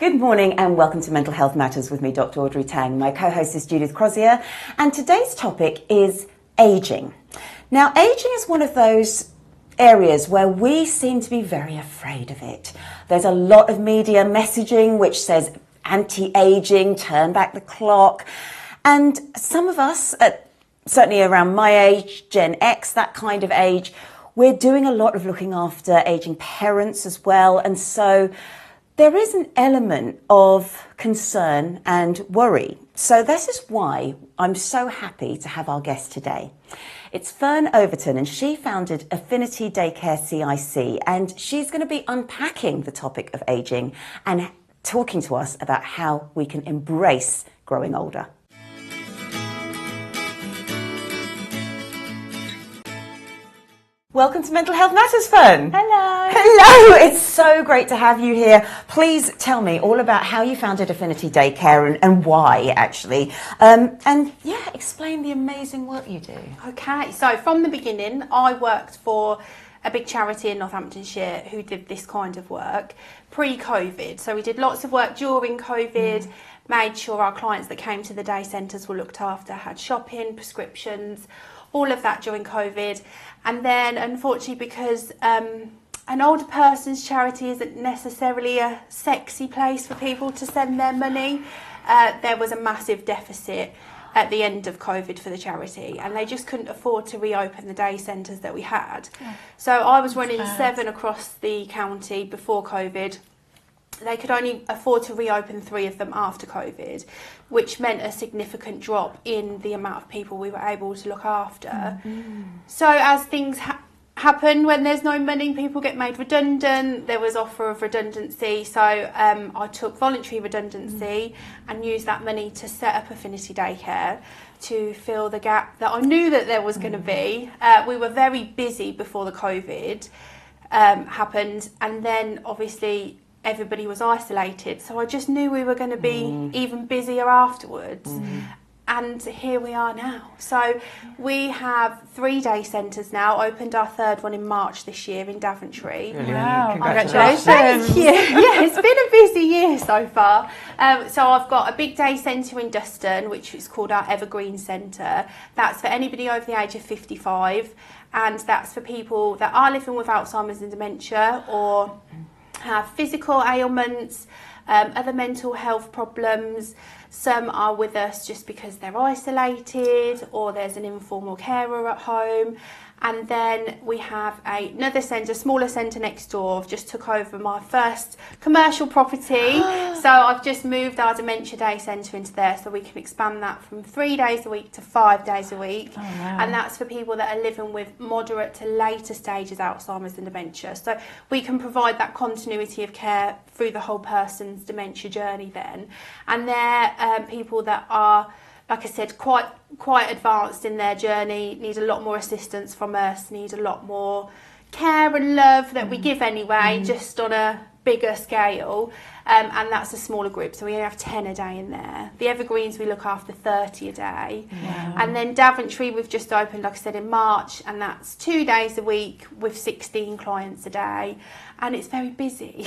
Good morning and welcome to Mental Health Matters with me, Dr. Audrey Tang. My co-host is Judith Crosier, and today's topic is ageing. Now, ageing is one of those areas where we seem to be very afraid of it. There's a lot of media messaging which says anti-aging, turn back the clock, and some of us, certainly around my age, Gen X, that kind of age, we're doing a lot of looking after aging parents as well, and so there is an element of concern and worry. So this is why I'm so happy to have our guest today. It's Fern Overton, and she founded Affinity Day Care CIC, and she's going to be unpacking the topic of ageing and talking to us about how we can embrace growing older. Welcome to Mental Health Matters, Fern. Hello. Hello. It's so great to have you here. Please tell me all about how you founded Affinity Day Care and why, actually. Explain the amazing work you do. Okay, so from the beginning, I worked for a big charity in Northamptonshire who did this kind of work pre-COVID. So we did lots of work during COVID, made sure our clients that came to the day centres were looked after, had shopping, prescriptions, all of that during COVID. And then, unfortunately, because an older person's charity isn't necessarily a sexy place for people to send their money, there was a massive deficit at the end of COVID for the charity, and they just couldn't afford to reopen the day centres that we had. Yeah. So I was running 7 across the county before COVID. They could only afford to reopen 3 of them after COVID, which meant a significant drop in the amount of people we were able to look after. Mm-hmm. So as things happen, when there's no money, people get made redundant. There was offer of redundancy, so I took voluntary redundancy and used that money to set up Affinity Day Care to fill the gap that I knew that there was going to be. We were very busy before the COVID happened, and then obviously everybody was isolated, so I just knew we were going to be even busier afterwards. And here we are now. So we have 3 day centres now, opened our 3rd one in March this year in Daventry. Wow, congratulations. Thank you. Yeah, it's been a busy year so far. So I've got a big day centre in Duston, which is called our Evergreen Centre. That's for anybody over the age of 55, and that's for people that are living with Alzheimer's and dementia or have physical ailments, other mental health problems. Some are with us just because they're isolated or there's an informal carer at home. And then we have another centre, smaller centre next door. I've just took over my first commercial property. So I've just moved our Dementia Day Centre into there so we can expand that from 3 days a week to 5 days a week. Oh, wow. And that's for people that are living with moderate to later stages Alzheimer's and dementia. So we can provide that continuity of care through the whole person's dementia journey then. And they're people that are, like I said, quite advanced in their journey, need a lot more assistance from us, need a lot more care and love that we give anyway, just on a bigger scale. And that's a smaller group, so we only have 10 a day in there. The Evergreens, we look after 30 a day. Wow. And then Daventry, we've just opened, like I said, in March, and that's 2 days a week with 16 clients a day. And it's very busy.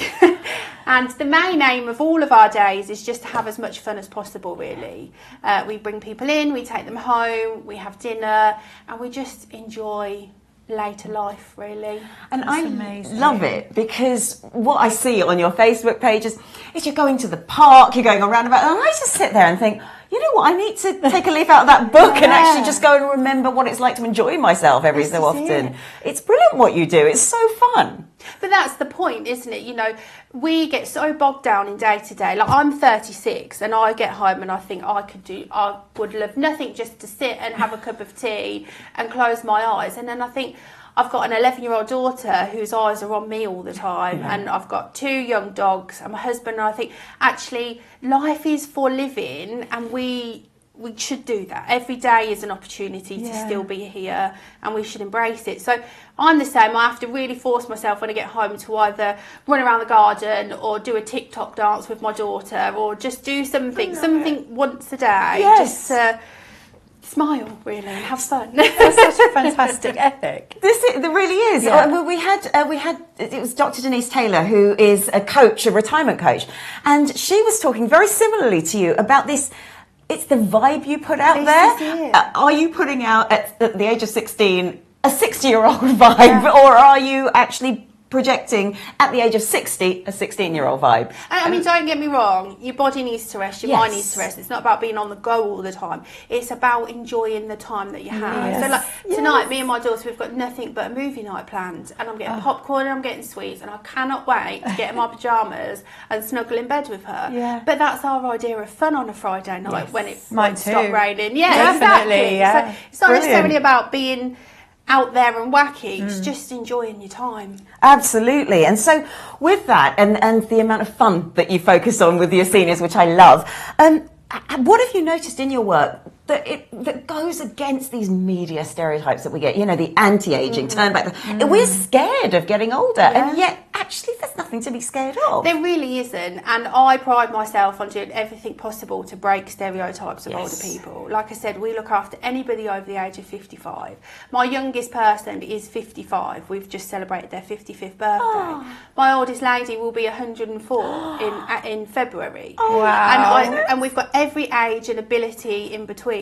And the main aim of all of our days is just to have as much fun as possible, really. We bring people in, we take them home, we have dinner, and we just enjoy later life, really. And I love it because what I see on your Facebook pages is you're going to the park, you're going around about, and I just sit there and think, you know what, I need to take a leaf out of that book and actually just go and remember what it's like to enjoy myself every so often. It's brilliant what you do. It's so fun. But that's the point, isn't it? You know, we get so bogged down in day to day. Like, I'm 36 and I get home and I think I would love nothing just to sit and have a cup of tea and close my eyes. And then I think, I've got an 11-year-old daughter whose eyes are on me all the time, and I've got 2 young dogs and my husband, and I think actually life is for living, and we should do that. Every day is an opportunity to still be here, and we should embrace it. So I'm the same. I have to really force myself when I get home to either run around the garden or do a TikTok dance with my daughter, or just do something once a day, just to smile, really, and have fun. That's such a fantastic ethic. It really is. Yeah. Well, we had it was Dr. Denise Taylor, who is a coach, a retirement coach, and she was talking very similarly to you about this. It's the vibe you put out there. Are you putting out at the age of 16 a 60-year-old vibe, or are you actually projecting at the age of 60 a 16-year-old vibe? I mean, don't get me wrong, your body needs to rest, your mind needs to rest. It's not about being on the go all the time. It's about enjoying the time that you have. So like tonight, me and my daughter, we've got nothing but a movie night planned, and I'm getting popcorn and I'm getting sweets, and I cannot wait to get in my pyjamas and snuggle in bed with her. But that's our idea of fun on a Friday night when it won't stop raining. Yeah, definitely. exactly. Yeah. So it's not necessarily about being out there and wacky, it's just enjoying your time. Absolutely. And so with that and the amount of fun that you focus on with your seniors, which I love, what have you noticed in your work that goes against these media stereotypes that we get, the anti-aging, turn back? We're scared of getting older, and yet actually there's nothing to be scared of. There really isn't, and I pride myself on doing everything possible to break stereotypes of older people. Like I said, we look after anybody over the age of 55. My youngest person is 55. We've just celebrated their 55th birthday. My oldest lady will be 104 in February. Wow. And we've got every age and ability in between.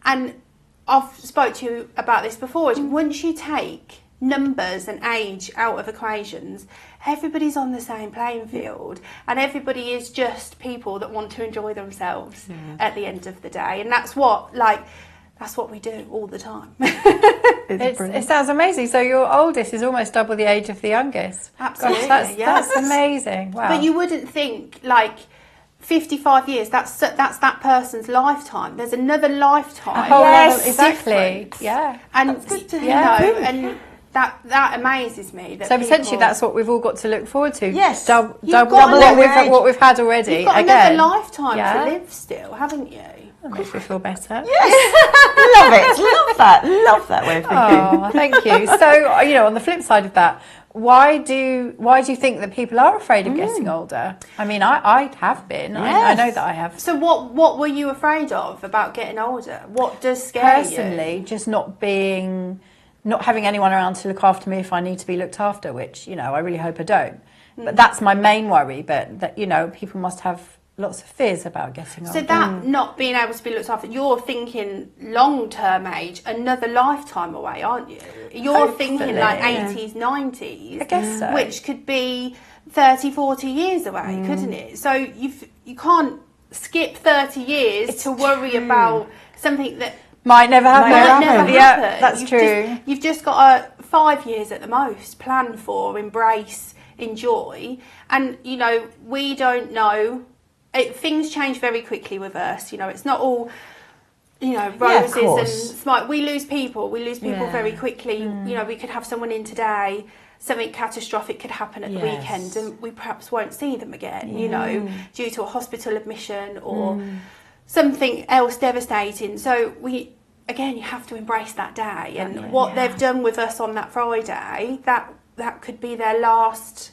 And I've spoke to you about this before. Once you take numbers and age out of equations, everybody's on the same playing field, and everybody is just people that want to enjoy themselves at the end of the day, and that's what we do all the time. It sounds amazing. So your oldest is almost double the age of the youngest. Absolutely. Gosh, that's amazing. Wow. But you wouldn't think, like, 55 years, that's that person's lifetime. There's another lifetime. A whole lot, exactly. Different. Yeah. And that's good to you know, and that amazes me. That so potentially that's what we've all got to look forward to. Yes. Double got what we've had already. You've got again. another lifetime to live still, haven't you? That makes me feel better. Yes. Love it. Love that way of thinking. Oh, thank you. So, on the flip side of that, why do you think that people are afraid of getting older? I mean, I have been. I know that I have. So what were you afraid of about getting older? What does scare you? Personally, just not having anyone around to look after me if I need to be looked after, which, I really hope I don't. But that's my main worry, but that, people must have lots of fears about getting older. So that not being able to be looked after, you're thinking long-term age, another lifetime away, aren't you? You're thinking like 80s, 90s. I guess so. Which could be 30, 40 years away, couldn't it? So you can't skip 30 years to worry about something that might never happen. Yeah, that's true. You've just got 5 years at the most, plan for, embrace, enjoy. And, we don't know. Things change very quickly with us. It's not all, roses and smile. We lose people very quickly. We could have someone in today, something catastrophic could happen at the weekend, and we perhaps won't see them again, due to a hospital admission or something else devastating. So you have to embrace that day, and what they've done with us on that Friday, that could be their last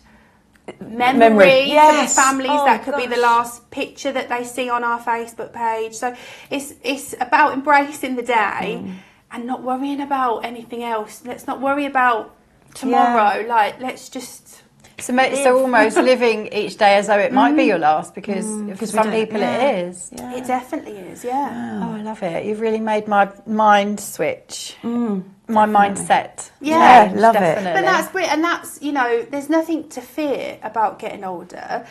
memory for the families. That could be the last picture that they see on our Facebook page. So it's about embracing the day and not worrying about anything else. Let's not worry about tomorrow. Let's just so almost living each day as though it might be your last, because for some people it is. It definitely is. Oh, I love it. You've really made my mind switch. My mindset. Love definitely. it. But that's brilliant, and that's, there's nothing to fear about getting older,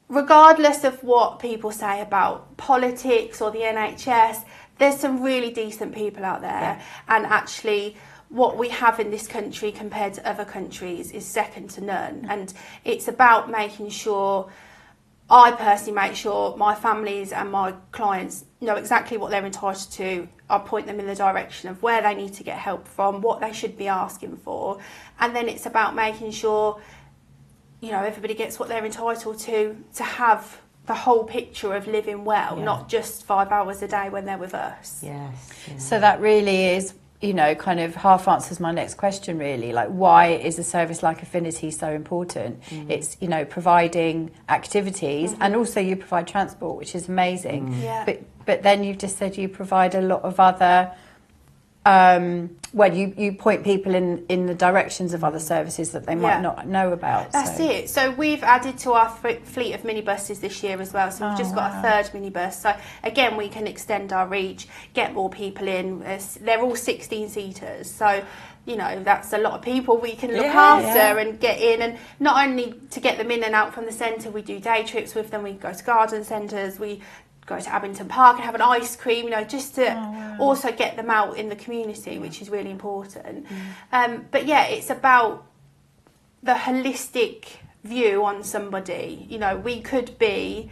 regardless of what people say about politics or the NHS. There's some really decent people out there, and actually what we have in this country compared to other countries is second to none. And it's about making sure, I personally make sure my families and my clients know exactly what they're entitled to. I point them in the direction of where they need to get help from, what they should be asking for. And then it's about making sure, everybody gets what they're entitled to have the whole picture of living well, not just 5 hours a day when they're with us. Yes. So that really is, kind of half answers my next question, really. Like, why is a service like Affinity so important? It's, providing activities, and also you provide transport, which is amazing. But but then you've just said you provide a lot of other, you point people in the directions of other services that they might not know about. That's it. So we've added to our fleet of minibuses this year as well. So we've just got a third minibus. So again, we can extend our reach, get more people in. They're all 16-seaters. So, you know, that's a lot of people we can look after and get in. And not only to get them in and out from the centre, we do day trips with them. We go to garden centres. We go to Abington Park and have an ice cream, you know, just to also get them out in the community, which is really important. But yeah, it's about the holistic view on somebody. You know, we could be,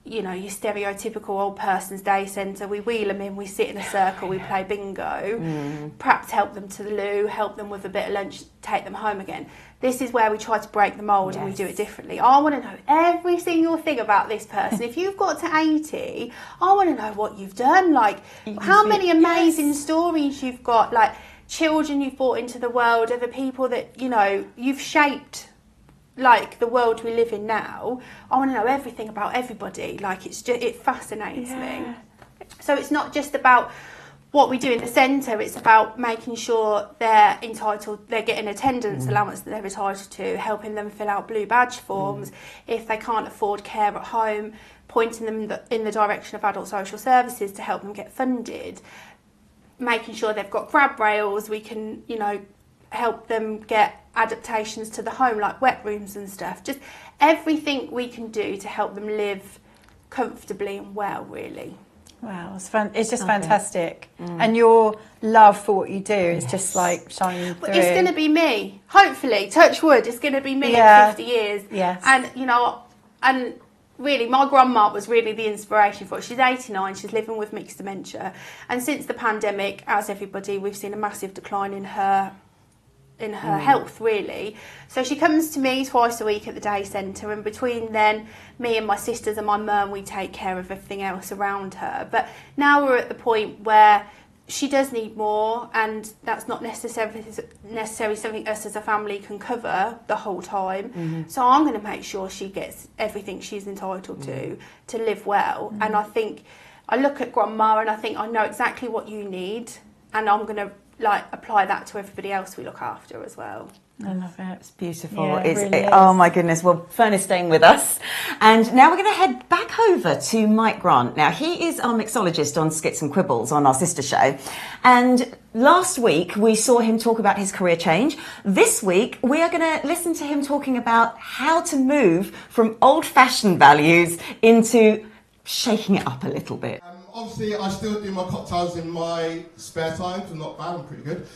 you know, your stereotypical old person's day centre. We wheel them in, we sit in a circle, we play bingo, perhaps help them to the loo, help them with a bit of lunch, take them home again. This is where we try to break the mould and we do it differently. I want to know every single thing about this person. If you've got to 80, I want to know what you've done, like how many amazing stories you've got, like children you've brought into the world, other people that, you know, you've shaped, like the world we live in now. I want to know everything about everybody. Like it's just, it fascinates me. So it's not just about what we do in the centre, it's about making sure they're getting attendance allowance that they're entitled to, helping them fill out blue badge forms. If they can't afford care at home, pointing them in the direction of adult social services to help them get funded, making sure they've got grab rails, we can, you know, help them get adaptations to the home like wet rooms and stuff. Just everything we can do to help them live comfortably and well, really. Wow, it's fun. It's just fantastic. And your love for what you do is just like shining through. It's going to be me. Hopefully, touch wood, it's going to be me in 50 years. Yes. And, you know, and really, my grandma was really the inspiration for it. She's 89, she's living with mixed dementia. And since the pandemic, as everybody, we've seen a massive decline in her health, really. So she comes to me twice a week at the day centre, and between then, me and my sisters and my mum, we take care of everything else around her. But now we're at the point where she does need more, and that's not necessarily something us as a family can cover the whole time. So I'm going to make sure she gets everything she's entitled to live well. And I think, I look at grandma and I think I know exactly what you need, and I'm going to apply that to everybody else we look after as well. I love it. It's beautiful. Yeah, it really is. Oh my goodness. Well, Fern is staying with us. And now we're going to head back over to Mike Grant. Now, he is our mixologist on Skits and Quibbles on our sister show. And last week we saw him talk about his career change. This week we are going to listen to him talking about how to move from old-fashioned values into shaking it up a little bit. Obviously, I still do my cocktails in my spare time, because I'm not bad, I'm pretty good.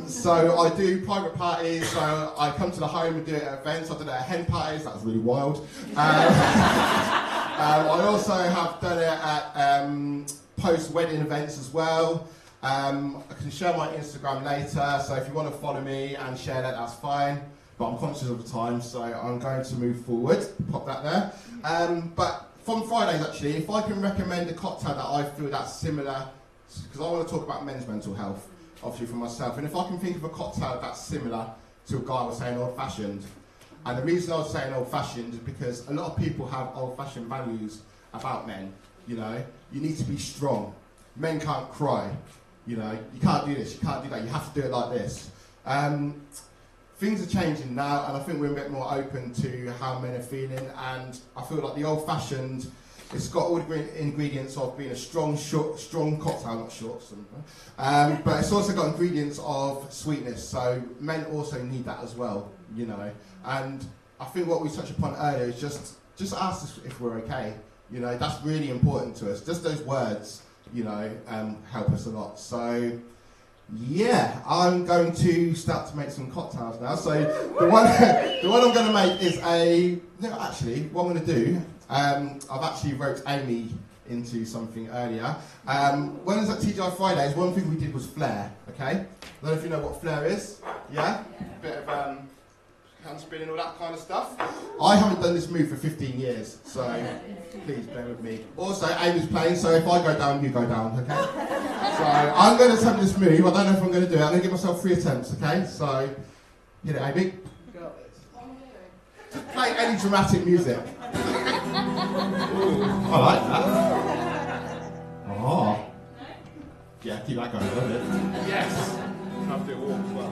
So I do private parties, so I come to the home and do it at events. I did it at hen parties, that was really wild. I also have done it at post-wedding events as well. I can share my Instagram later, so if you want to follow me and share that, that's fine. But I'm conscious of the time, so I'm going to move forward. Pop that there. But from Fridays, actually, if I can recommend a cocktail that I feel that's similar, because I want to talk about men's mental health, obviously for myself, and if I can think of a cocktail that's similar to a guy was saying old-fashioned, and the reason I was saying old-fashioned is because a lot of people have old-fashioned values about men, you know. You need to be strong. Men can't cry, you know. You can't do this, you can't do that, you have to do it like this. Things are changing now, and I think we're a bit more open to how men are feeling, and I feel like the old-fashioned, it's got all the ingredients of being a strong cocktail, not short, but it's also got ingredients of sweetness, so men also need that as well, you know. And I think what we touched upon earlier is just ask us if we're okay, you know. That's really important to us. Just those words, you know, help us a lot. So yeah, I'm going to start to make some cocktails now. So the one I'm going to make is actually, what I'm going to do, I've actually roped Amy into something earlier. When I was at TGI Fridays, one thing we did was flair, okay? I don't know if you know what flair is, yeah? Bit of hand spinning, all that kind of stuff. I haven't done this move for 15 years, so please bear with me. Also, Amy's playing, so if I go down, you go down, okay? So I'm going to attempt this move. I don't know if I'm going to do it. I'm going to give myself 3 attempts, okay? So, hit it, Amy. Just play any dramatic music. Ooh, I like that. Oh. Yeah, keep that going, love it. Yes. Have to do a walk as well.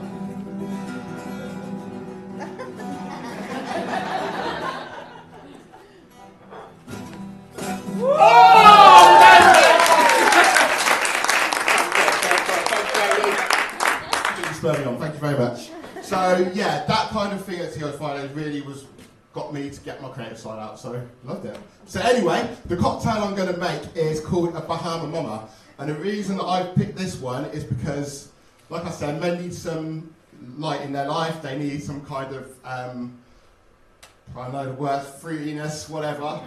Thank you very much. So yeah, that kind of thing at TO Fridays really got me to get my creative side out, so loved it. So anyway, the cocktail I'm going to make is called a Bahama Mama, and the reason that I've picked this one is because, like I said, men need some light in their life. They need some kind of I know the word, fruitiness, whatever.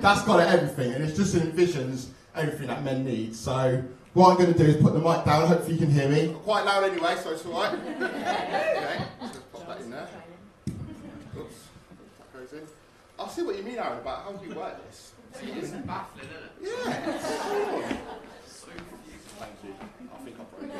That's got everything, and it just envisions everything that men need. So what I'm going to do is put the mic down. Hopefully you can hear me. Quite loud anyway, so it's all right. Okay, just pop that in there. Oops, that goes in. I see what you mean, Aaron, about how do you work this. It's baffling, isn't it? Yeah. So confusing. Thank you. I think I broke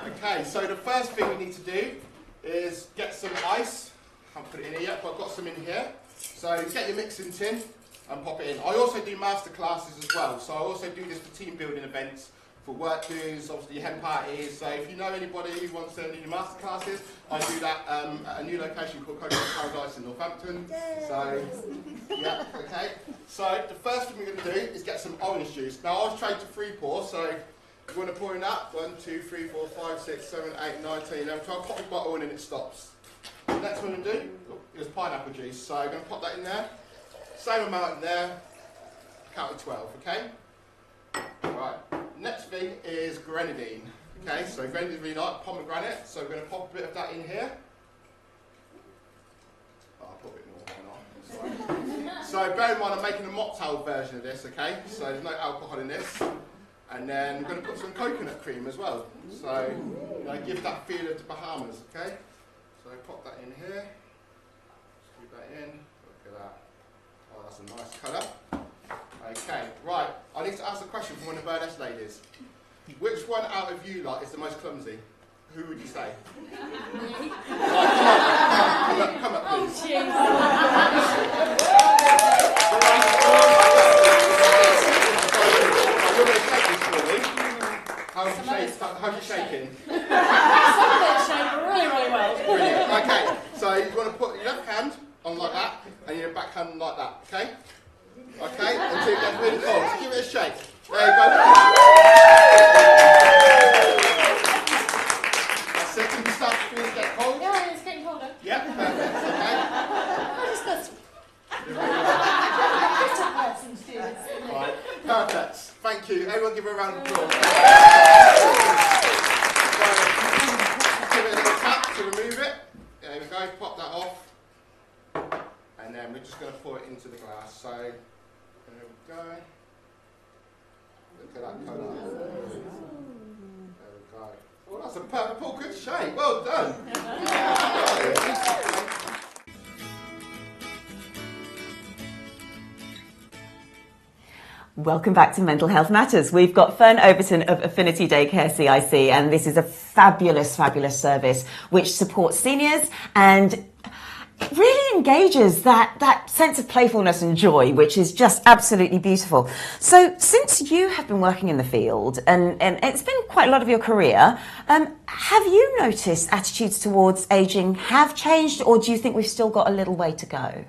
it. Okay, so the first thing we need to do is get some ice. I haven't put it in here yet, but I've got some in here. So get your mixing tin and pop it in. I also do master classes as well, so I also do this for team building events, for work dues, obviously hen parties. So if you know anybody who wants to do master classes, I do that at a new location called Coconut Paradise in Northampton. So yeah, okay. So the first thing we're going to do is get some orange juice. Now I was trained to 3 pour, so you want to pour in that 1, 2, 3, 4, 5, 6, 7, 8, 9, 10, 11, 12. Pop your bottle in and it stops. The next one we're going to do is pineapple juice. So I'm going to pop that in there. Same amount in there, count to 12, okay? Right, next thing is grenadine. Okay, so grenadine is really like pomegranate, so we're going to pop a bit of that in here. Oh, I'll put a bit more, why not? So bear in mind I'm making a mocktail version of this, okay? So there's no alcohol in this. And then we're going to put some coconut cream as well. So, give that feel of the Bahamas, okay? So pop that in here, scoop that in, look at that. Oh, that's a nice colour. Okay, right, I need to ask a question from one of the Burness ladies. Which one out of you lot is the most clumsy? Who would you say? Right, come up, please. Oh, jeez. You're going to shake this for me. How's you shaking? Some of it shake really, really well. Brilliant. Okay, so you want to put your left hand on like that, and your back hand like that, okay? Okay, until it gets really cold. So give it a shake. There you go. That's it. Can you start to feel it get cold? Yeah, it's getting colder. Yeah, perfect. Okay. I just got some students. Right, perfect. Thank you. Everyone give her a round of applause. Give it a little tap to remove it. There we go, pop that off. And then we're just going to pour it into the glass. So, there we go. Look at that colour. There we go. Oh, that's a purple good shade. Well done. Welcome back to Mental Health Matters. We've got Fern Overton of Affinity Day Care CIC, and this is a fabulous, fabulous service which supports seniors and really engages that sense of playfulness and joy, which is just absolutely beautiful. So since you have been working in the field, and it's been quite a lot of your career, have you noticed attitudes towards ageing have changed, or do you think we've still got a little way to go?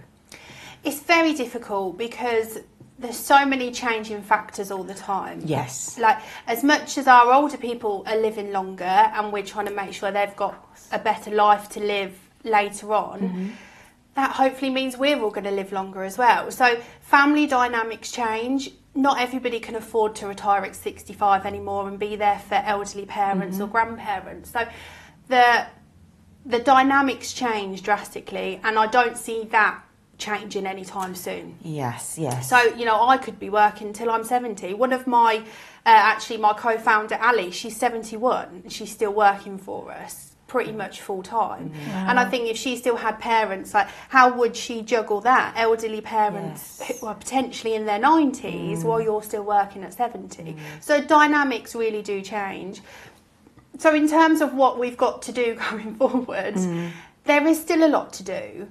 It's very difficult because there's so many changing factors all the time. Yes. Like, as much as our older people are living longer and we're trying to make sure they've got a better life to live later on, that hopefully means we're all going to live longer as well. So family dynamics change. Not everybody can afford to retire at 65 anymore and be there for elderly parents or grandparents. So the dynamics change drastically, and I don't see that changing anytime soon. Yes, yes. So, I could be working till I'm 70. One of my, my co-founder, Ali, she's 71 and she's still working for us pretty much full time. Wow. And I think if she still had parents, like, how would she juggle that? Elderly parents who are potentially in their 90s while you're still working at 70. So dynamics really do change. So in terms of what we've got to do going forward, there is still a lot to do.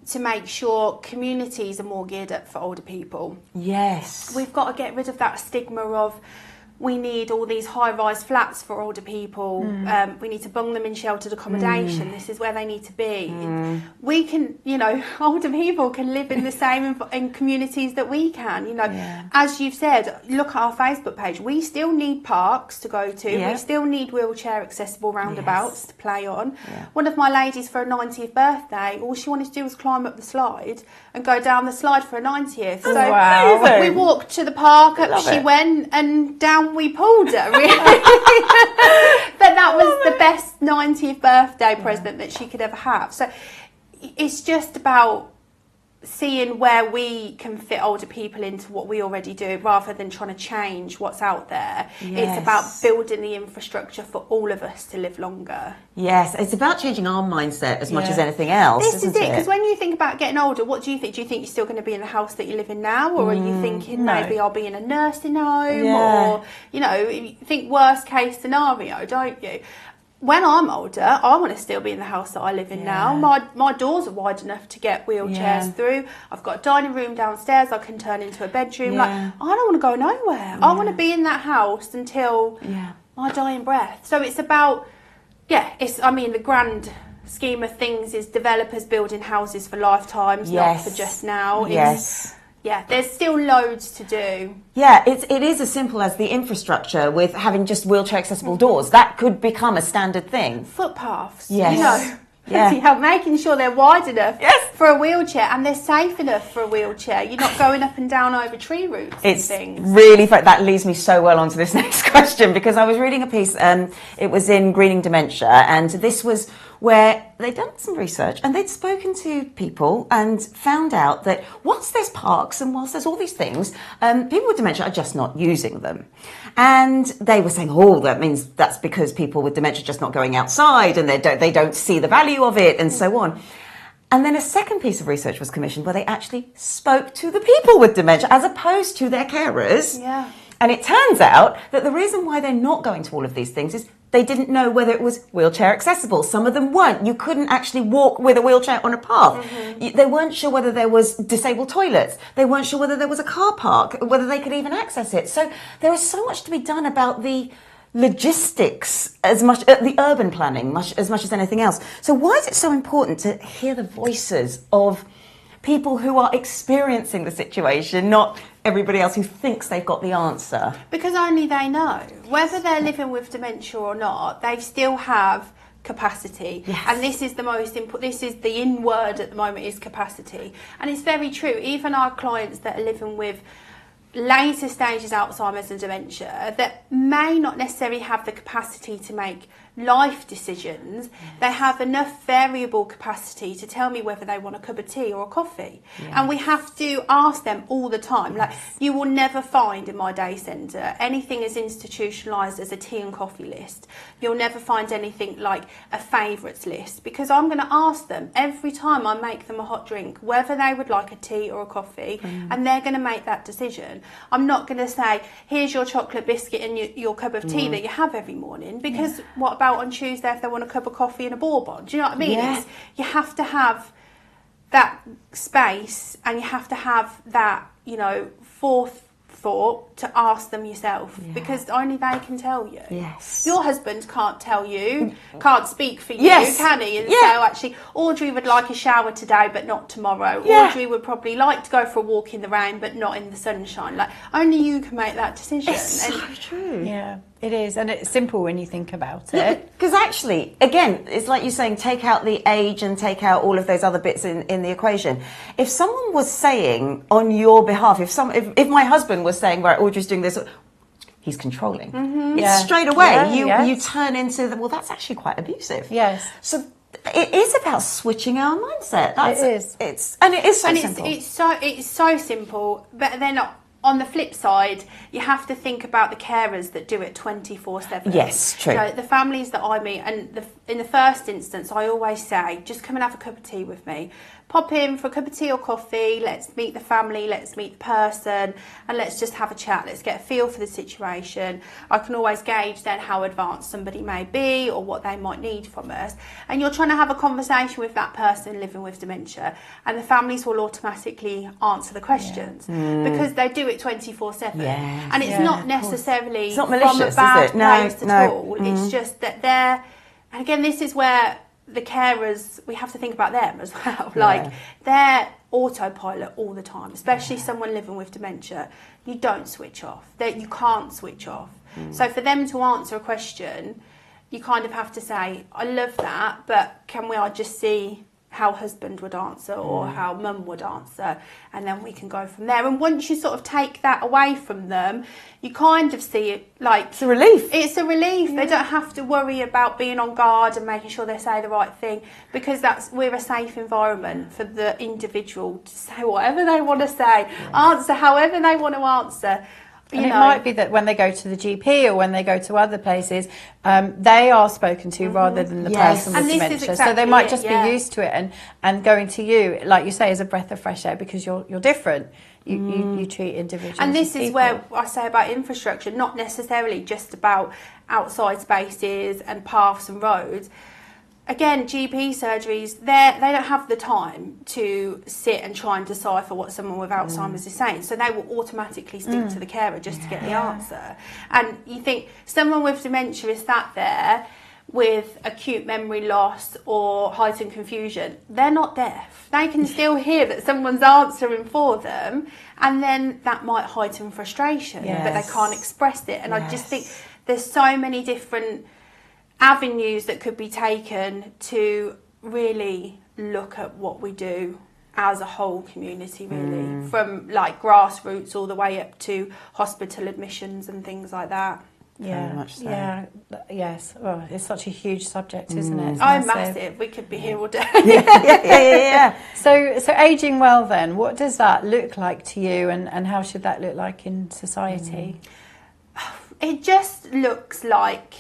to make sure communities are more geared up for older people. Yes. We've got to get rid of that stigma of we need all these high-rise flats for older people. We need to bung them in sheltered accommodation. This is where they need to be. We can, older people can live in the same in communities that we can. As you've said, look at our Facebook page. We still need parks to go to. Yeah. We still need wheelchair accessible roundabouts to play on. Yeah. One of my ladies for her 90th birthday, all she wanted to do was climb up the slide and go down the slide for her 90th. So wow. we walked to the park, up she went, and down we pulled her, really. But that was the best 90th birthday present that she could ever have. So it's just about seeing where we can fit older people into what we already do rather than trying to change what's out there. Yes. It's about building the infrastructure for all of us to live longer. Yes, it's about changing our mindset as much as anything else. This is isn't it, because when you think about getting older, what do you think? Do you think you're still going to be in the house that you live in now, or are you thinking maybe I'll be in a nursing home, or you think worst case scenario, don't you? When I'm older, I want to still be in the house that I live in now. My doors are wide enough to get wheelchairs through. I've got a dining room downstairs I can turn into a bedroom. I don't want to go nowhere. I want to be in that house until my dying breath. So it's about, the grand scheme of things is developers building houses for lifetimes, not for just now. There's still loads to do. Yeah, it is as simple as the infrastructure with having just wheelchair accessible doors. That could become a standard thing. Footpaths, making sure they're wide enough for a wheelchair and they're safe enough for a wheelchair. You're not going up and down over tree roots and things. Really, that leads me so well onto this next question, because I was reading a piece, it was in Greening Dementia, and this was where they'd done some research and they'd spoken to people and found out that whilst there's parks and whilst there's all these things, people with dementia are just not using them. And they were saying, that means that's because people with dementia are just not going outside and they don't see the value of it and so on. And then a second piece of research was commissioned where they actually spoke to the people with dementia as opposed to their carers. Yeah. And it turns out that the reason why they're not going to all of these things is they didn't know whether it was wheelchair accessible. Some of them weren't. You couldn't actually walk with a wheelchair on a path. They weren't sure whether there was disabled toilets. They weren't sure whether there was a car park, whether they could even access it. So there is so much to be done about the logistics, as much the urban planning, as much as anything else. So why is it so important to hear the voices of people who are experiencing the situation, not everybody else who thinks they've got the answer? Because only they know. Whether they're living with dementia or not, they still have capacity. Yes. And this is the most important, this is the in word at the moment, is capacity. And it's very true. Even our clients that are living with later stages Alzheimer's and dementia that may not necessarily have the capacity to make life decisions, they have enough variable capacity to tell me whether they want a cup of tea or a coffee. And we have to ask them all the time. Like, you will never find in my day centre anything as institutionalised as a tea and coffee list. You'll never find anything like a favourites list, because I'm going to ask them every time I make them a hot drink whether they would like a tea or a coffee, and they're going to make that decision. I'm not going to say, here's your chocolate biscuit and your cup of tea that you have every morning, because what about on Tuesday if they want a cup of coffee and a bourbon? Do you know what I mean? You have to have that space, and you have to have that, forethought to ask them yourself, because only they can tell you. Yes. Your husband can't tell you, can't speak for you, can he? And so actually, Audrey would like a shower today but not tomorrow. Audrey would probably like to go for a walk in the rain but not in the sunshine. Like, only you can make that decision. It's so true. Yeah, it is. And it's simple when you think about it. Because actually, again, it's like you're saying, take out the age and take out all of those other bits in the equation. If someone was saying on your behalf, if my husband was saying, right, Audrey's doing this, he's controlling. It's straight away. You turn into that's actually quite abusive. Yes. So it is about switching our mindset. It is. It is so simple. It's so simple, but then on the flip side, you have to think about the carers that do it 24/7. Yes, true. So the families that I meet, and in the first instance, I always say, just come and have a cup of tea with me. Pop in for a cup of tea or coffee, let's meet the family, let's meet the person, and let's just have a chat. Let's get a feel for the situation. I can always gauge then how advanced somebody may be or what they might need from us. And you're trying to have a conversation with that person living with dementia, and the families will automatically answer the questions because they do it 24/7. Yes. And it's Yeah, not of course. necessarily It's not from malicious, a bad is it? No, place at no. all. It's just that they're, and again, this is where the carers, we have to think about them as well. Like, they're autopilot all the time, especially someone living with dementia. You don't switch off. You can't switch off. So for them to answer a question, you kind of have to say, I love that, but I just see how husband would answer or how mum would answer, and then we can go from there. And once you sort of take that away from them, you kind of see it like It's a relief. it's a relief. They don't have to worry about being on guard and making sure they say the right thing, because we're a safe environment for the individual to say whatever they want to say, answer however they want to answer. And it might be that when they go to the GP or when they go to other places, they are spoken to rather than the Yes. person And with this is dementia. So exactly they might it, just yeah. be used to it, and going to you, like you say, is a breath of fresh air because you're different. You treat individuals. And this as is people. where I say about infrastructure, not necessarily just about outside spaces and paths and roads. Again, GP surgeries, they don't have the time to sit and try and decipher what someone with Alzheimer's is saying. So they will automatically speak to the carer just to get the answer. And you think someone with dementia is sat there with acute memory loss or heightened confusion. They're not deaf. They can still hear that someone's answering for them, and then that might heighten frustration, but they can't express it. And I just think there's so many different avenues that could be taken to really look at what we do as a whole community, really, from like grassroots all the way up to hospital admissions and things like that. Very much so. Yeah, yes. Well, it's such a huge subject, isn't it? It's Oh, massive. We could be here all day. yeah. So aging well then, what does that look like to you, and how should that look like in society? It just looks like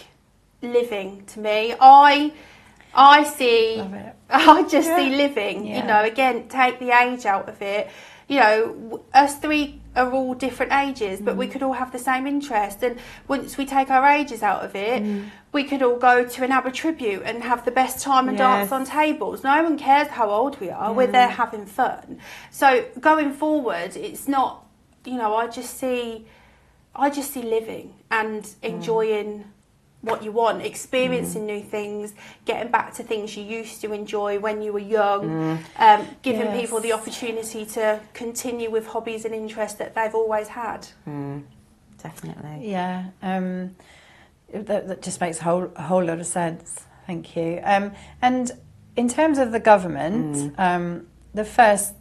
living to me. I see, Love it. I just see living, Yeah. you know, again, take the age out of it. You know, us three are all different ages, but we could all have the same interest. And once we take our ages out of it, we could all go to an ABBA tribute and have the best time and dance on tables. No one cares how old we are. We're there having fun. So going forward, it's not, you know, I just see living and enjoying what you want, experiencing new things, getting back to things you used to enjoy when you were young, giving people the opportunity to continue with hobbies and interests that they've always had. Definitely. Yeah, that just makes a whole lot of sense. Thank you. And in terms of the government, the first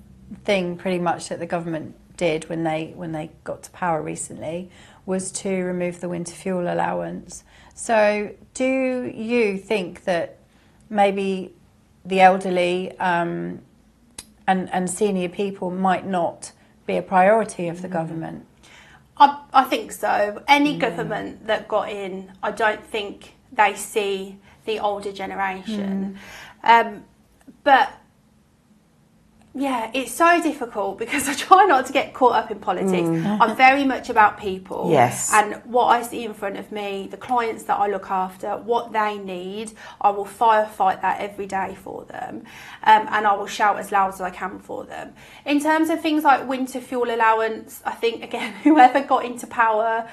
thing pretty much that the government did when they got to power recently was to remove the winter fuel allowance. So do you think that maybe the elderly and senior people might not be a priority of the government? I think so. Any government that got in, I don't think they see the older generation. But yeah, it's so difficult because I try not to get caught up in politics. I'm very much about people. Yes. And what I see in front of me, the clients that I look after, what they need, I will firefight that every day for them. And I will shout as loud as I can for them. In terms of things like winter fuel allowance, I think, again, whoever got into power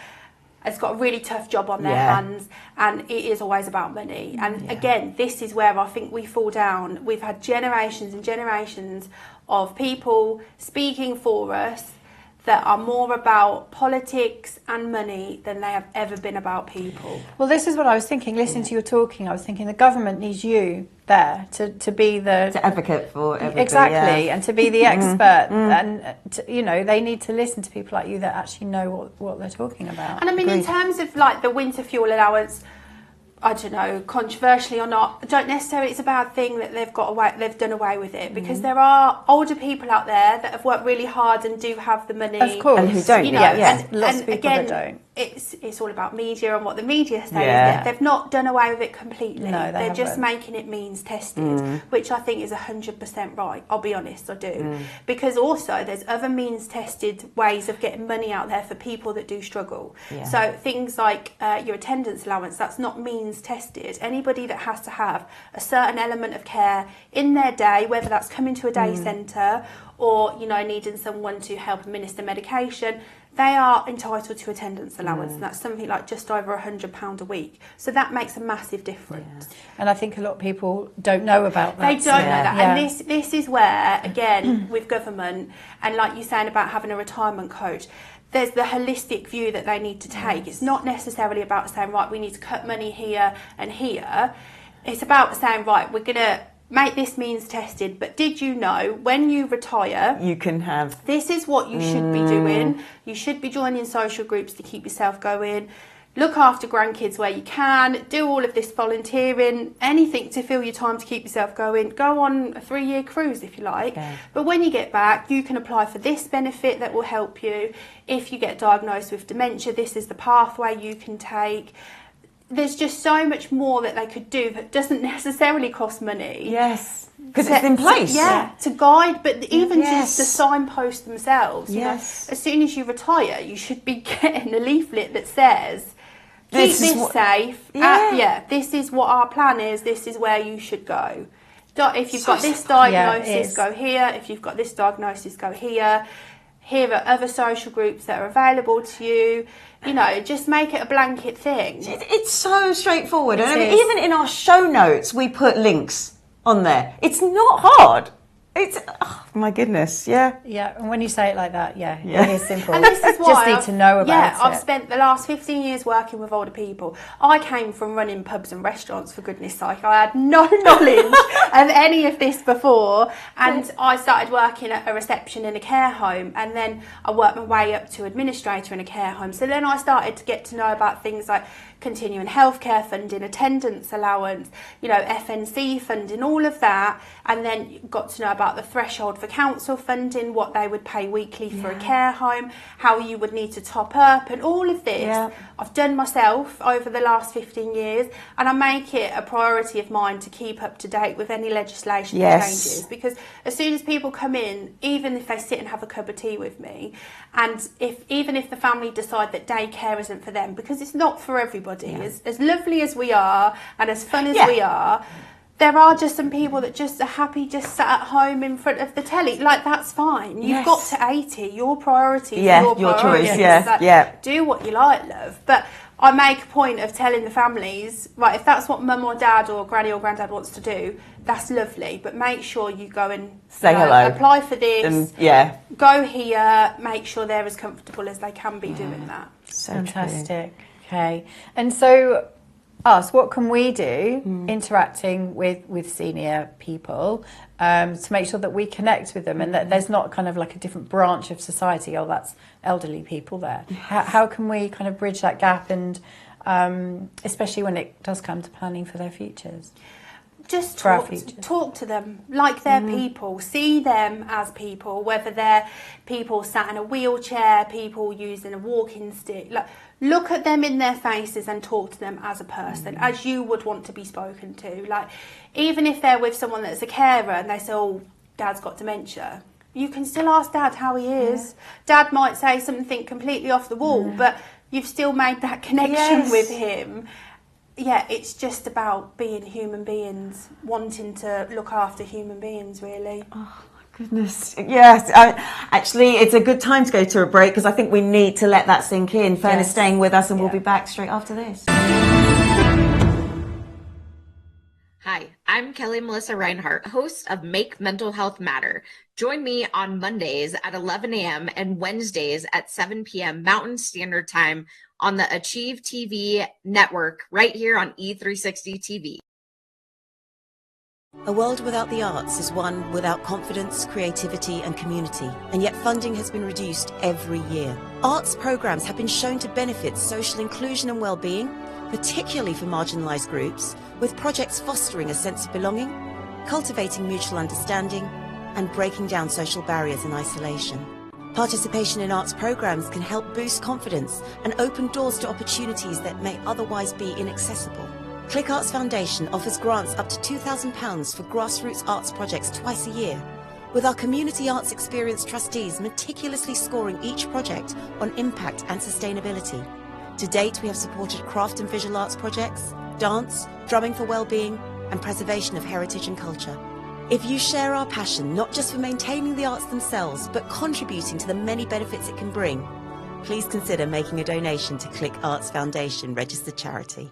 has got a really tough job on their hands, and it is always about money. And again, this is where I think we fall down. We've had generations and generations of people speaking for us that are more about politics and money than they have ever been about people. Well, this is what I was thinking. Listening to you talking, I was thinking the government needs you there to be the To advocate for everybody. exactly, yeah. and to be the expert, and you know, they need to listen to people like you that actually know what they're talking about. And I mean, in terms of like the winter fuel allowance, I don't know, controversially or not, I don't necessarily it's a bad thing that they've done away with it, because there are older people out there that have worked really hard and do have the money, Of course. And who don't, you know, yeah. Lots and of people again, that don't. It's all about media and what the media say. Yeah. Isn't it? They've not done away with it completely. No, They're just haven't. making it means tested, which I think is 100% right. I'll be honest, I do, because also there's other means tested ways of getting money out there for people that do struggle. Yeah. So things like your attendance allowance, that's not means tested. Anybody that has to have a certain element of care in their day, whether that's coming to a day centre or, you know, needing someone to help administer medication, they are entitled to attendance allowance, and that's something like just over £100 a week. So that makes a massive difference. And I think a lot of people don't know about that. They don't know that. Yeah. And this is where, again, with government, and like you're saying about having a retirement coach, there's the holistic view that they need to take. It's not necessarily about saying, right, we need to cut money here and here. It's about saying, right, we're going to make this means tested, but did you know when you retire, You can have... this is what you should be doing. You should be joining social groups to keep yourself going. Look after grandkids where you can. Do all of this volunteering, anything to fill your time to keep yourself going. Go on a 3-year cruise if you like. Yeah. But when you get back, you can apply for this benefit that will help you. If you get diagnosed with dementia, this is the pathway you can take. There's just so much more that they could do that doesn't necessarily cost money. Yes, because it's in place. To guide, but even Yes. just the signposts themselves. You know, Yes. as soon as you retire, you should be getting a leaflet that says, keep This is this what- safe. Yeah. This is what our plan is. This is where you should go. If you've got this Yeah, it diagnosis, is. go here. If you've got this diagnosis, go here. Here are other social groups that are available to you. You know, just make it a blanket thing. It's so straightforward. And I mean, is. even in our show notes, we put links on there. It's not hard. It's, oh my goodness, yeah. Yeah, and when you say it like that, Yeah. it is simple. And this is why Just need to know about it. I've spent the last 15 years working with older people. I came from running pubs and restaurants, for goodness sake. I had no knowledge of any of this before. And I started working at a reception in a care home, and then I worked my way up to administrator in a care home. So then I started to get to know about things like continuing healthcare funding, attendance allowance, you know, FNC funding, all of that. And then got to know about the threshold for council funding, what they would pay weekly for a care home, how you would need to top up, and all of this Yeah. I've done myself over the last 15 years, and I make it a priority of mine to keep up to date with any legislation that Yes. changes, because as soon as people come in, even if they sit and have a cup of tea with me, and even if the family decide that daycare isn't for them, because it's not for everybody, as lovely as we are and as fun as we are, there are just some people that just are happy just sat at home in front of the telly. Like, that's fine. You've got to 80. Your priorities Yeah, are your choice, priorities. yeah, Like, yeah. do what you like, love. But I make a point of telling the families, right, if that's what mum or dad or granny or granddad wants to do, that's lovely. But make sure you go and Say hello. apply for this. And Go here. Make sure they're as comfortable as they can be doing that. so Fantastic. Okay. And so, what can we do interacting with senior people to make sure that we connect with them and that there's not kind of like a different branch of society, oh, that's elderly people there. How can we kind of bridge that gap, and especially when it does come to planning for their futures? Just For our talk, futures. talk to them like they're people. See them as people, whether they're people sat in a wheelchair, people using a walking stick. Like, look at them in their faces and talk to them as a person, as you would want to be spoken to. Like, even if they're with someone that's a carer and they say, "Oh, Dad's got dementia," you can still ask Dad how he is. Dad might say something completely off the wall, but you've still made that connection with him. Yeah, it's just about being human beings, wanting to look after human beings, really. Goodness, yes. Actually, it's a good time to go to a break because I think we need to let that sink in. Fern is staying with us, and we'll be back straight after this. Hi, I'm Kelly Melissa Reinhart, host of Make Mental Health Matter. Join me on Mondays at 11 a.m. and Wednesdays at 7 p.m. Mountain Standard Time on the Achieve TV network right here on E360 TV. A world without the arts is one without confidence, creativity and community, and yet funding has been reduced every year. Arts programs have been shown to benefit social inclusion and well-being, particularly for marginalised groups, with projects fostering a sense of belonging, cultivating mutual understanding, and breaking down social barriers and isolation. Participation in arts programmes can help boost confidence and open doors to opportunities that may otherwise be inaccessible. Click Arts Foundation offers grants up to £2,000 for grassroots arts projects twice a year, with our community arts experience trustees meticulously scoring each project on impact and sustainability. To date, we have supported craft and visual arts projects, dance, drumming for well-being, and preservation of heritage and culture. If you share our passion, not just for maintaining the arts themselves, but contributing to the many benefits it can bring, please consider making a donation to Click Arts Foundation registered charity.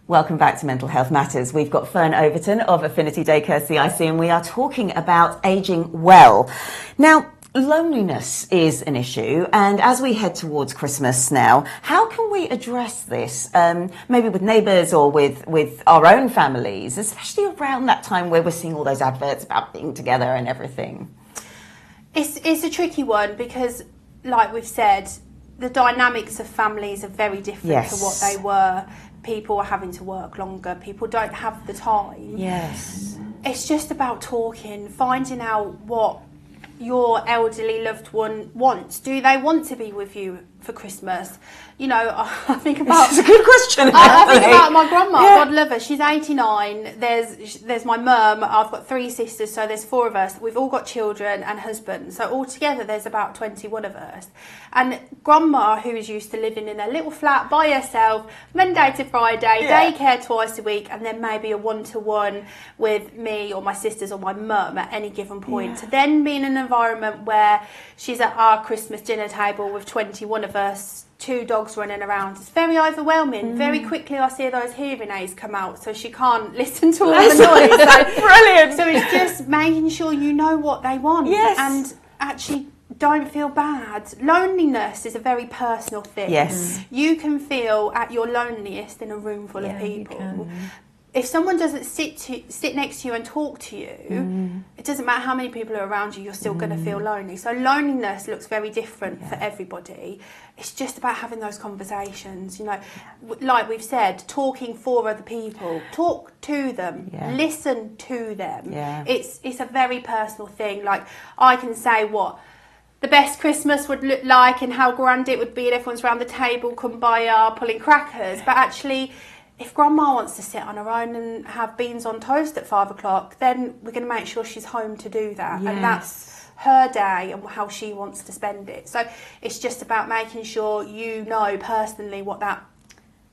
Welcome back to Mental Health Matters. We've got Fern Overton of Affinity Day Care CIC, and we are talking about ageing well. Now, loneliness is an issue, and as we head towards Christmas now, how can we address this? Maybe with neighbours or with our own families, especially around that time where we're seeing all those adverts about being together and everything. It's a tricky one because, like we've said, the dynamics of families are very different to what they were. People are having to work longer. People don't have the time. Yes. It's just about talking, finding out what your elderly loved one wants. Do they want to be with you for Christmas? You know, I think about... It's a good question. I think about my grandma, God love her, she's 89. There's my mum, I've got 3 sisters, so there's 4 of us. We've all got children and husbands, so altogether there's about 21 of us. And grandma, who is used to living in a little flat by herself, Monday to Friday, daycare twice a week, and then maybe a one-to-one with me or my sisters or my mum at any given point. To then be in an environment where she's at our Christmas dinner table with 21 of us, 2 dogs running around. It's very overwhelming. Very quickly I see those hearing aids come out so she can't listen to all the noise. So, brilliant. So it's just making sure you know what they want. Yes. And actually don't feel bad. Loneliness is a very personal thing. Yes. You can feel at your loneliest in a room full of people. If someone doesn't sit next to you and talk to you, it doesn't matter how many people are around you, you're still going to feel lonely. So loneliness looks very different for everybody. It's just about having those conversations, you know, like we've said, talking for other people, talk to them, listen to them. It's a very personal thing. Like, I can say what the best Christmas would look like and how grand it would be if everyone's around the table, come by pulling crackers, but actually, if grandma wants to sit on her own and have beans on toast at 5 o'clock, then we're going to make sure she's home to do that. And that's her day and how she wants to spend it. So it's just about making sure you know personally what that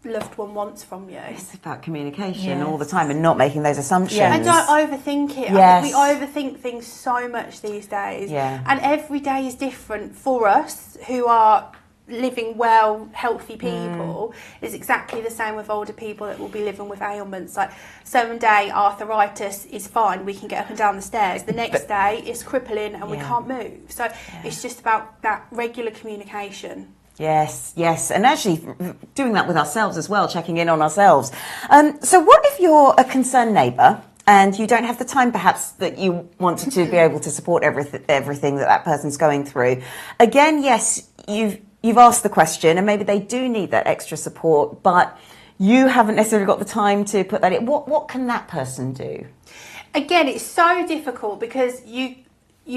loved one wants from you. It's about communication all the time and not making those assumptions. And don't overthink it. I think we overthink things so much these days. And every day is different for us who are living well, healthy people. Is exactly the same with older people that will be living with ailments. Like, some day arthritis is fine, we can get up and down the stairs. The next day it's crippling and we can't move. So it's just about that regular communication. Yes, and actually doing that with ourselves as well, checking in on ourselves. So what if you're a concerned neighbour and you don't have the time perhaps that you wanted to be able to support everything that person's going through? Again, yes, you've asked the question and maybe they do need that extra support, but you haven't necessarily got the time to put that in. What can that person do? Again, it's so difficult because you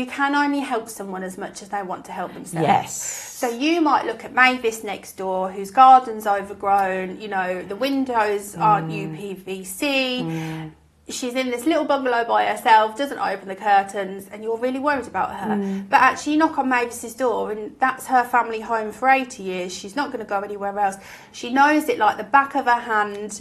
can only help someone as much as they want to help themselves. Yes. So you might look at Mavis next door, whose garden's overgrown, you know, the windows aren't UPVC. She's in this little bungalow by herself, doesn't open the curtains, and you're really worried about her. But actually you knock on Mavis's door and that's her family home for 80 years. She's not going to go anywhere else. She knows it like the back of her hand.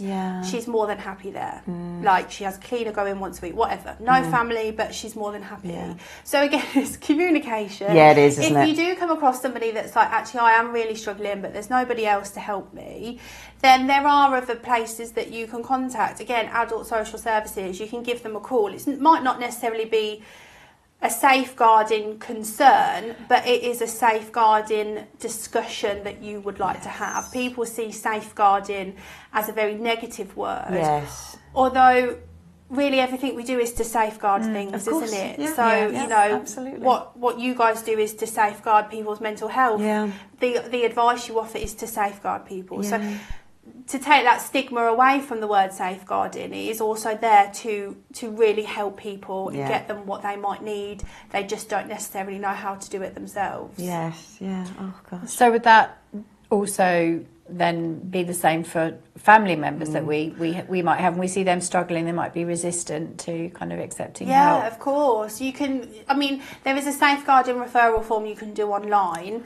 She's more than happy there. Like, she has a cleaner go in once a week, whatever. No family, but she's more than happy. So again, it's communication. It is, isn't it? If you do come across somebody that's like, actually, I am really struggling, but there's nobody else to help me, then there are other places that you can contact. Again, adult social services, you can give them a call. It might not necessarily be a safeguarding concern, but it is a safeguarding discussion that you would like to have. People see safeguarding as a very negative word. Although really everything we do is to safeguard things, course. isn't it? Yeah. So, Yeah, you know, absolutely. what you guys do is to safeguard people's mental health. Yeah. The advice you offer is to safeguard people. Yeah. So to take that stigma away from the word safeguarding, it is also there to really help people and Yeah. get them what they might need. They just don't necessarily know how to do it themselves. Yes, yeah. Oh gosh. So would that also then be the same for family members that we might have, and we see them struggling, they might be resistant to kind of accepting help? Yeah, of course. You can, I mean, there is a safeguarding referral form you can do online.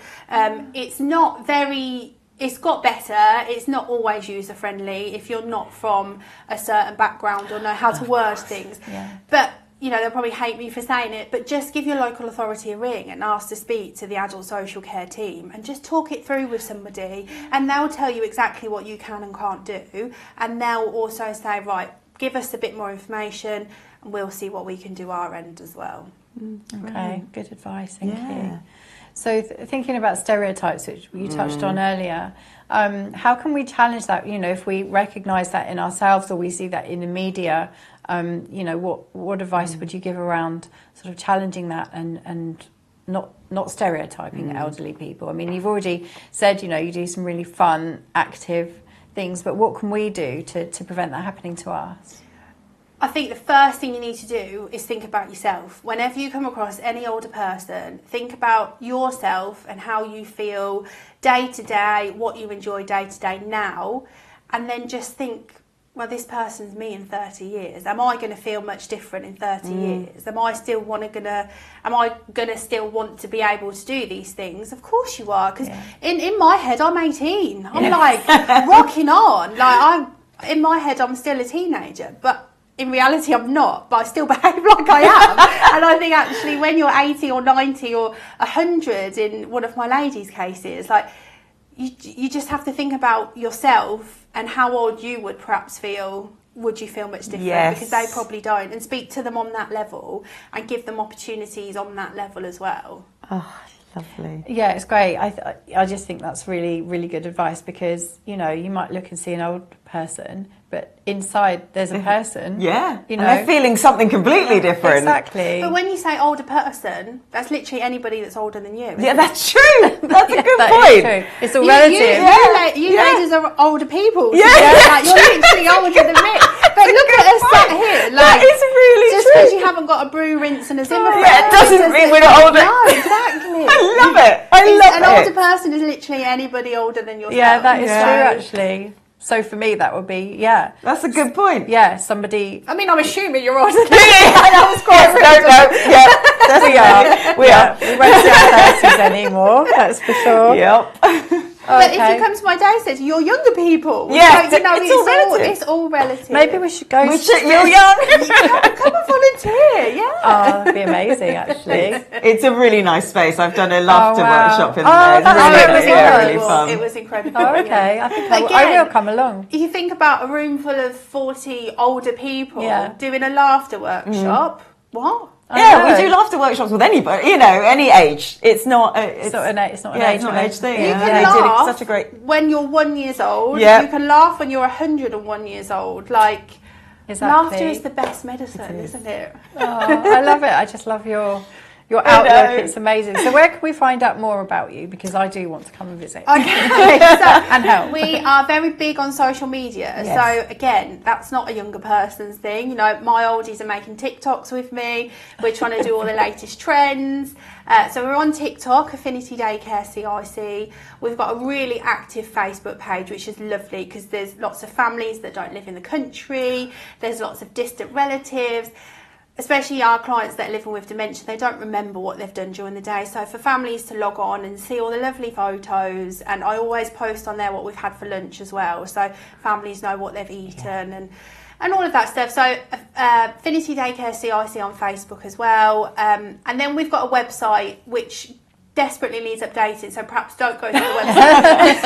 It's not very, it's got better. It's not always user friendly if you're not from a certain background or know how to word things. Yeah. But you know, they'll probably hate me for saying it, but just give your local authority a ring and ask to speak to the adult social care team and just talk it through with somebody, and they'll tell you exactly what you can and can't do, and they'll also say, right, give us a bit more information and we'll see what we can do our end as well. Okay, good advice, thank Yeah. you. So thinking about stereotypes, which you touched on earlier, how can we challenge that? You know, if we recognise that in ourselves or we see that in the media, you know, what advice would you give around sort of challenging that and not stereotyping elderly people? I mean, you've already said, you know, you do some really fun, active things, but what can we do to prevent that happening to us? I think the first thing you need to do is think about yourself. Whenever you come across any older person, think about yourself and how you feel day to day, what you enjoy day to day now, and then just think, well, this person's me in 30 years. Am I going to feel much different in 30 years? Am I gonna still want to be able to do these things? Of course you are, because in my head I'm 18. I'm like rocking on. Like in my head I'm still a teenager, but in reality I'm not, but I still behave like I am. And I think actually when you're 80 or 90 or 100 in one of my ladies' cases, like you just have to think about yourself and how old you would perhaps feel. Would you feel much different? Yes. Because they probably don't. And speak to them on that level and give them opportunities on that level as well. Oh, lovely. Yeah, it's great. I just think that's really, really good advice, because, you know, you might look and see an old person, but inside there's a person. Yeah, you and know, they're feeling something completely different. Exactly. But when you say older person, that's literally anybody that's older than you. Yeah, that's true. That's a good That point. is true. It's all relative. You ladies are older people. Yeah, Like, you're literally older than me. But look at us sat here. Like, that is really just true. because you haven't got a brew, rinse and a Zimmer Yeah, it doesn't mean we're not older. No, exactly. I love it. I love An it. older person is literally anybody older than yourself. Yeah, that is Yeah. true, actually. So for me, that would be, That's a good point. yeah, somebody. I mean, I'm assuming you're older than That was quite we are. We won't see our faces anymore, that's for sure. Yep. But if you come to my day centre, you're younger people. Yeah, so, you know, it's all relative. It's all relative. Maybe we should go. You're young. come and volunteer. Yeah. Oh, that'd be amazing, actually. It's a really nice space. I've done a laughter wow. workshop in Oh, there. that's Really really fun. It was incredible. Oh, okay. yeah. I think But I again, will come along. You think about a room full of 40 older people doing a laughter workshop. What? Yeah, we do laughter workshops with anybody, you know, any age. It's not. It's not an age thing. You Yeah, can they did laugh such a great. when you're 1 year old. Yeah. You can laugh when you're 101 years old. Like, Exactly. laughter is the best medicine, isn't it? Oh, I love it. I just love your outlook. It's amazing. So where can we find out more about you? Because I do want to come and visit. Okay, And help. we are very big on social media. Yes. So again, that's not a younger person's thing. You know, my oldies are making TikToks with me. We're trying to do all the latest trends. So we're on TikTok, Affinity Day Care CIC. We've got a really active Facebook page, which is lovely because there's lots of families that don't live in the country. There's lots of distant relatives. Especially our clients that are living with dementia, they don't remember what they've done during the day. So for families to log on and see all the lovely photos, and I always post on there what we've had for lunch as well, so families know what they've eaten and all of that stuff. So Affinity Day Care CIC on Facebook as well. And then we've got a website which desperately needs updating, so perhaps don't go to the website.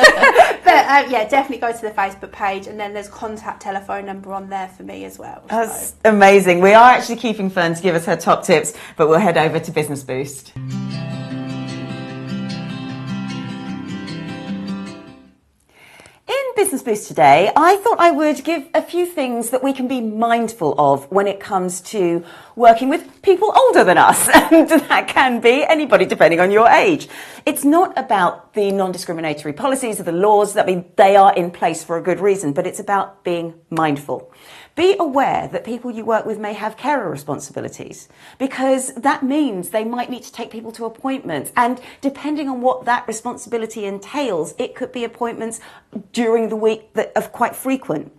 But yeah, definitely go to the Facebook page, and then there's contact telephone number on there for me as well. That's amazing. We are actually keeping Fern to give us her top tips, but we'll head over to Business Boost. In Business Boost today, I thought I would give a few things that we can be mindful of when it comes to working with people older than us. And that can be anybody, depending on your age. It's not about the non-discriminatory policies or the laws. I mean, they are in place for a good reason, but it's about being mindful. Be aware that people you work with may have carer responsibilities, because that means they might need to take people to appointments. And depending on what that responsibility entails, it could be appointments during the week that are quite frequent.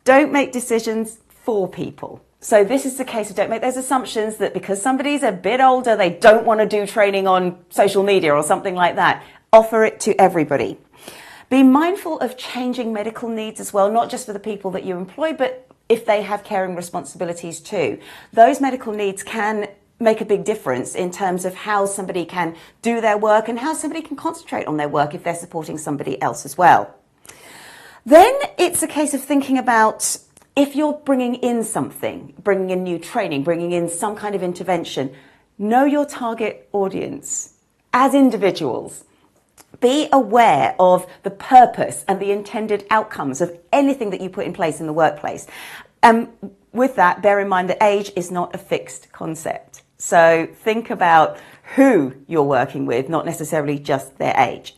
Don't make decisions for people. So this is the case of don't make those assumptions that because somebody's a bit older, they don't want to do training on social media or something like that. Offer it to everybody. Be mindful of changing medical needs as well, not just for the people that you employ, but if they have caring responsibilities too. Those medical needs can make a big difference in terms of how somebody can do their work and how somebody can concentrate on their work if they're supporting somebody else as well. Then it's a case of thinking about if you're bringing in something, bringing in new training, bringing in some kind of intervention, know your target audience as individuals. Be aware of the purpose and the intended outcomes of anything that you put in place in the workplace. With that, bear in mind that age is not a fixed concept. So think about who you're working with, not necessarily just their age.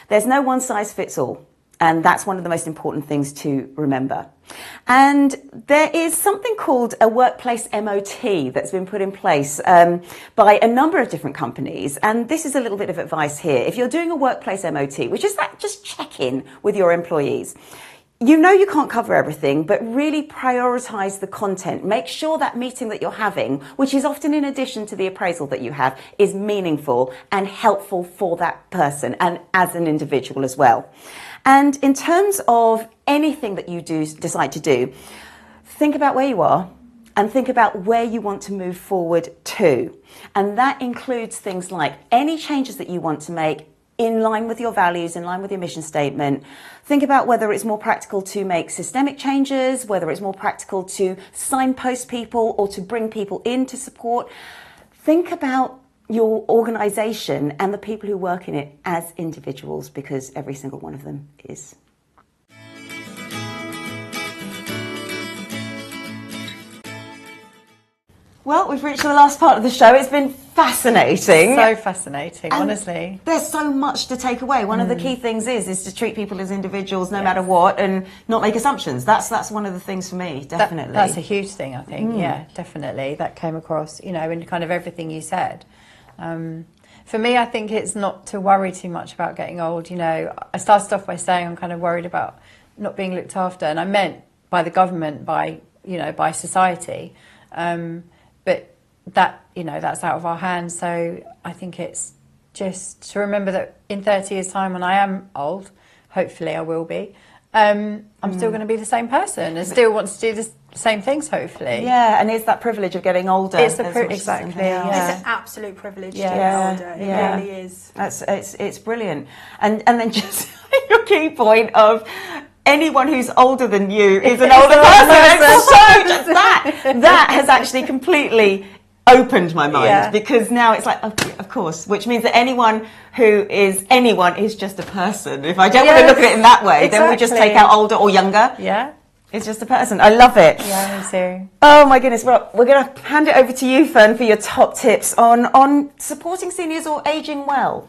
There's no one size fits all. And that's one of the most important things to remember. And there is something called a workplace MOT that's been put in place by a number of different companies. And this is a little bit of advice here. If you're doing a workplace MOT, which is that just check in with your employees, you know you can't cover everything, but really prioritize the content. Make sure that meeting that you're having, which is often in addition to the appraisal that you have, is meaningful and helpful for that person and as an individual as well. And in terms of anything that you decide to do, think about where you are and think about where you want to move forward to. And that includes things like any changes that you want to make in line with your values, in line with your mission statement. Think about whether it's more practical to make systemic changes, whether it's more practical to signpost people or to bring people in to support. Think about your organisation and the people who work in it as individuals, because every single one of them is. Well, we've reached the last part of the show. It's been fascinating. So fascinating, And honestly. There's so much to take away. One of the key things is to treat people as individuals no matter what and not make assumptions. That's one of the things for me, definitely. That's a huge thing, I think. Yeah, definitely. That came across, in kind of everything you said. For me, I think it's not to worry too much about getting old. I started off by saying I'm kind of worried about not being looked after, and I meant by the government, by society. But that, that's out of our hands. So I think it's just to remember that in 30 years' time, when I am old, hopefully I will be, I'm still going to be the same person and still want to do the same things, hopefully. Yeah, and it's that privilege of getting older. It's exactly, yeah. It's an absolute privilege to get older. It really is. It's brilliant. And then just your key point of anyone who's older than you is an older person. So just that has actually completely opened my mind, because now it's like, of course, which means that anyone is just a person. If I don't want to look at it in that way, then we just take out older or younger. Yeah. It's just a person. I love it. Yeah, me too. Oh my goodness. Well, we're going to hand it over to you, Fern, for your top tips on supporting seniors or ageing well.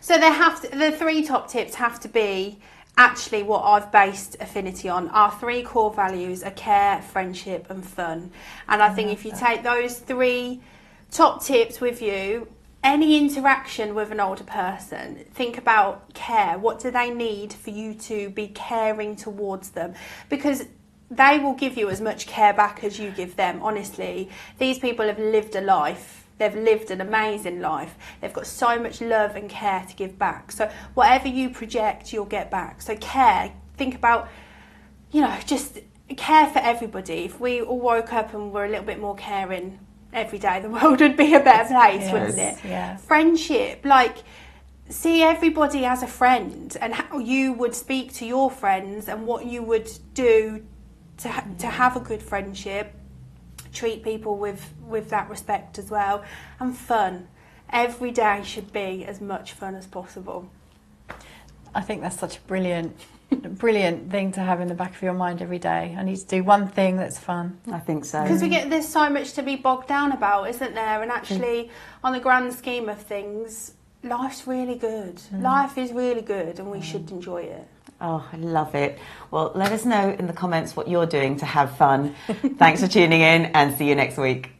So the 3 top tips have to be actually what I've based Affinity on. Our 3 core values are care, friendship and fun. And I think if you take those 3 top tips with you, any interaction with an older person, think about care. What do they need for you to be caring towards them? Because they will give you as much care back as you give them, honestly. These people have lived a life. They've lived an amazing life. They've got so much love and care to give back. So whatever you project, you'll get back. So care, think about, just care for everybody. If we all woke up and were a little bit more caring every day, the world would be a better place, wouldn't it? Yeah. Friendship, see everybody as a friend and how you would speak to your friends and what you would do to have a good friendship. Treat people with that respect as well. And fun. Every day should be as much fun as possible. I think that's such a brilliant brilliant thing to have in the back of your mind every day. I need to do one thing that's fun. I think so. Because there's so much to be bogged down about, isn't there? And actually, on the grand scheme of things, life's really good. Life is really good, and we should enjoy it. Oh, I love it. Well, let us know in the comments what you're doing to have fun. Thanks for tuning in, and see you next week.